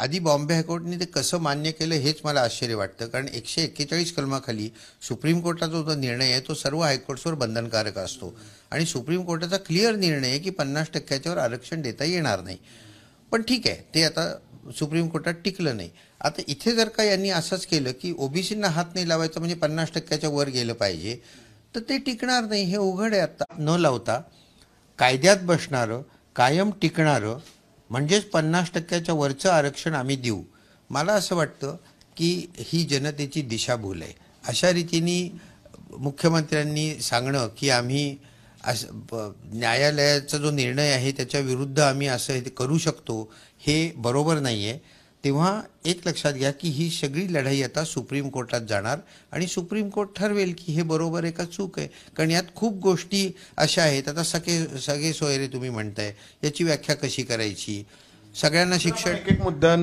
आधी बॉम्बे हायकोर्टने ते कसं मान्य केलं हेच मला आश्चर्य वाटतं, कारण 141 कलमाखाली सुप्रीम कोर्टाचा जो निर्णय आहे तो सर्व हायकोर्ट्सवर बंधनकारक असतो आणि सुप्रीम कोर्टाचा क्लिअर निर्णय आहे की 50%वर आरक्षण देता येणार नाही. पण ठीक आहे, ते आता सुप्रीम कोर्टात टिकलं नाही. आता इथे जर का यांनी असंच केलं की ओबीसींना हात नाही लावायचा म्हणजे 50%च्या वर गेलं पाहिजे, तर ते टिकणार नाही. हे उघड आहे. आता न लावता कायद्यात बसणारं, कायम टिकणारं म्हणजेच 50%च्या वरचं आरक्षण आम्ही देऊ. मला असं वाटतं की ही जनतेची दिशाभूल आहे. अशा रीतीने मुख्यमंत्र्यांनी सांगणं की आम्ही न्यायालयाचा जो निर्णय आहे त्याच्या विरुद्ध आम्ही असं हे करू शकतो, हे बरोबर नाही आहे. तेव्हा एक लक्षात घ्या की ही सगळी लढाई आता सुप्रीम कोर्टात जाणार आणि सुप्रीम कोर्ट ठरवेल की हे बरोबर आहे का चूक आहे. कारण यात खूप गोष्टी अशा आहेत. आता सगळे सोयरे तुम्ही म्हणताय, याची व्याख्या कशी करायची, सगळ्यांना शिक्षण. एक मुद्दा